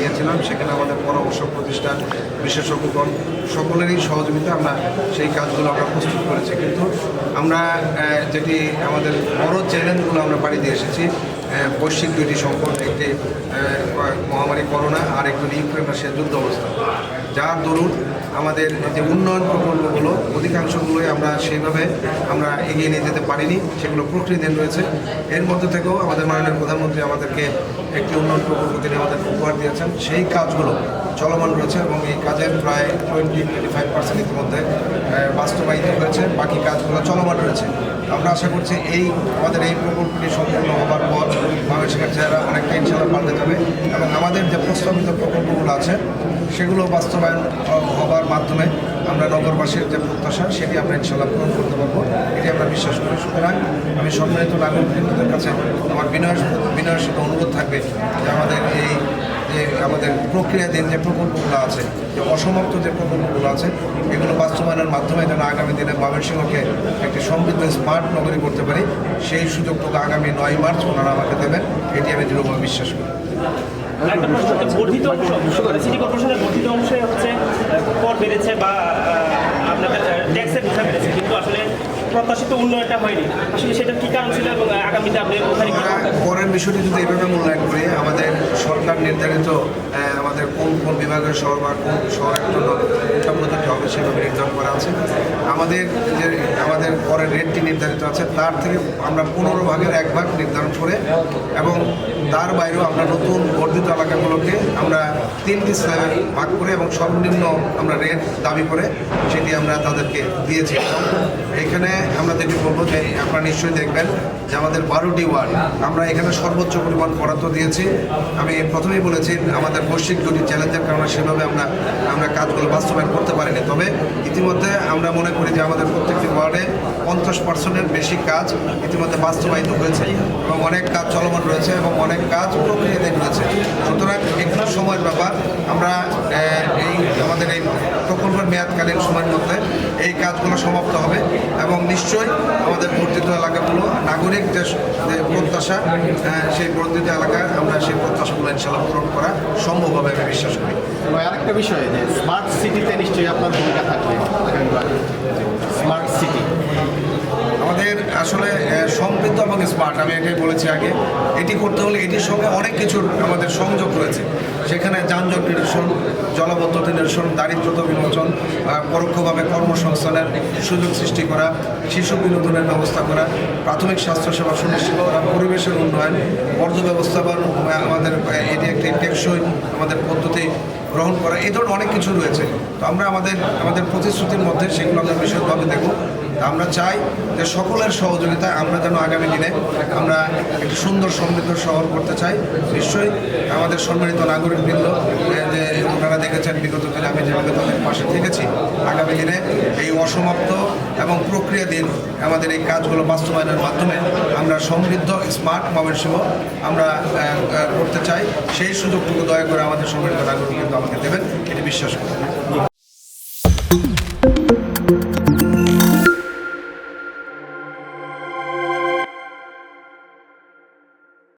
গিয়েছিলাম, সেখানে আমাদের পরামর্শ প্রতিষ্ঠান, বিশেষজ্ঞগণ সকলেরই সহযোগিতা আমরা সেই কাজগুলো আমরা প্রস্তুত করেছি। কিন্তু আমরা যেটি আমাদের বড় চ্যালেঞ্জগুলো আমরা পাড়ি দিয়ে এসেছি, বৈশ্বিক দুইটি সংকট, একটি মহামারী করোনা আর একটি ইউক্রেন রাশিয়ার যুদ্ধ অবস্থা, যার দরুন আমাদের যে উন্নয়ন প্রকল্পগুলো অধিকাংশগুলোই আমরা সেইভাবে আমরা এগিয়ে নিয়ে যেতে পারিনি, সেগুলো প্রক্রিয়াধীন রয়েছে। এর মধ্যে থেকেও আমাদের মাননীয় প্রধানমন্ত্রী আমাদেরকে একটি উন্নয়ন প্রকল্প তিনি আমাদের উপহার দিয়েছেন, সেই কাজগুলো চলমান রয়েছে এবং এই কাজের প্রায় 20-25% ইতিমধ্যে বাস্তবায়িত হয়েছে, বাকি কাজগুলো চলমান রয়েছে। আমরা আশা করছি আমাদের এই প্রকল্পটি সম্পূর্ণ হবার পর বাংলাদেশের চেহারা অনেকটা ইনশাআল্লাহ পাল্টে যাবে এবং আমাদের যে প্রস্তাবিত প্রকল্পগুলো আছে সেগুলো বাস্তবায়ন হবার মাধ্যমে আমরা নগরবাসীর যে প্রত্যাশা সেটি আমরা ইনশাআল্লাহ পূরণ করতে পারবো, এটি আমরা বিশ্বাস করি। সুতরাং আমি সম্মানিত নাগরিকদের কাছে আমার বিনয়ের সাথে অনুরোধ থাকবে যে আমাদের প্রক্রিয়াধীন যে প্রকল্পগুলো আছে, যে অসমাপ্ত যে প্রকল্পগুলো আছে, এগুলো বাস্তবায়নের মাধ্যমে যেন আগামী দিনে ময়মনসিংহকে একটি সমৃদ্ধ স্মার্ট নগরী করতে পারি, সেই সুযোগটুকু আগামী 9 মার্চ ওনারা আমাকে দেবেন, এটি আমি দৃঢ়ভাবে বিশ্বাস করি। সিটি কর্পোরেশনের বর্ধিত অংশে হচ্ছে কর বেড়েছে বা আপনাদের ট্যাক্সের বোঝা বেড়েছে, কিন্তু আসলে প্রত্যাশিত উন্নয়নটা হয়নি। আসলে সেটার কী কারণ ছিল এবং আগামীতে আপনি ওখানে করের বিষয়টি যদি এইভাবে মূল্যায়ন করি, আমাদের সরকার নির্ধারিত আমাদের কোন কোন বিভাগের শহর বা কোন শহরের জন্য কোনটা প্রযোজ্য হবে সেভাবে নির্ধারণ করা আছে। আমাদের করের রেটটি নির্ধারিত আছে, তার থেকে আমরা 15 ভাগের 1 ভাগ নির্ধারণ করে এবং তার বাইরেও আমরা নতুন বর্ধিত এলাকাগুলোকে আমরা 3টি স্ল্যাবে ভাগ করে এবং সর্বনিম্ন আমরা রেট দাবি করে সেটি আমরা তাদেরকে দিয়েছি। এখানে আমরা যেটি বলবো যে আপনারা নিশ্চয়ই দেখবেন যে আমাদের 12টি ওয়ার্ড আমরা এখানে সর্বোচ্চ পরিমাণ বরাদ্দ দিয়েছি। আমি প্রথমেই বলেছি আমাদের বৈশ্বিক দুটি চ্যালেঞ্জের কারণে সেভাবে আমরা কাজগুলো বাস্তবায়ন করতে পারিনি, তবে ইতিমধ্যে আমরা মনে করি যে আমাদের প্রত্যেকটি ওয়ার্ডে 50%-এর বেশি কাজ ইতিমধ্যে বাস্তবায়িত হয়েছে এবং অনেক কাজ চলমান রয়েছে এবং অনেক কাজ প্রক্রিয়াধীন রয়েছে। সুতরাং এগুলো সময়ের ব্যাপার, আমরা আমাদের এই প্রকল্পের মেয়াদকালীন সময়ের মধ্যে এই কাজগুলো সমাপ্ত হবে এবং নিশ্চয়ই আমাদের বর্ধিত এলাকাগুলো নাগরিক যে প্রত্যাশা, সেই বর্ধিত এলাকায় আমরা সেই প্রত্যাশাগুলো ইনশাআল্লাহ পূরণ করা সম্ভব হবে আমি বিশ্বাস করি। আরেকটা বিষয় যে স্মার্ট সিটিতে নিশ্চয়ই আপনার ভূমিকা থাকবে। স্মার্ট সিটি আমাদের আসলে সমৃদ্ধ এবং স্মার্ট, আমি এটাই বলেছি আগে, এটি করতে হলে এটির সঙ্গে অনেক কিছুর আমাদের সংযোগ রয়েছে। সেখানে যানজট নিরসন, জলাবদ্ধতা নিরসন, দারিদ্রতা বিমোচন, পরোক্ষভাবে কর্মসংস্থানের সুযোগ সৃষ্টি করা, শিশু বিনোদনের ব্যবস্থা করা, প্রাথমিক স্বাস্থ্যসেবা সুনিশ্চিত করা, পরিবেশের উন্নয়ন, বর্জ্য ব্যবস্থাপন, আমাদের এটি একটি টেকসই আমাদের পদ্ধতি গ্রহণ করা, এই ধরনের অনেক কিছু রয়েছে। তো আমরা আমাদের প্রতিশ্রুতির মধ্যে সেগুলো আমরা বিশদভাবে দেখব। আমরা চাই যে সকলের সহযোগিতায় আমরা যেন আগামী দিনে আমরা একটি সুন্দর সমৃদ্ধ শহর করতে চাই। নিশ্চয়ই আমাদের সম্মানিত নাগরিকবৃন্দ যে ওনারা দেখেছেন বিগত দিনে আমি যেভাবে তাদের পাশে থেকেছি, আগামী দিনে এই অসমাপ্ত এবং প্রক্রিয়াধীন আমাদের এই কাজগুলো বাস্তবায়নের মাধ্যমে আমরা সমৃদ্ধ স্মার্ট ময়মনসিংহ আমরা করতে চাই। সেই সুযোগটুকু দয়া করে আমাদের সম্মানিত নাগরিকবৃন্দ আমাকে দেবেন, এটি বিশ্বাস করি।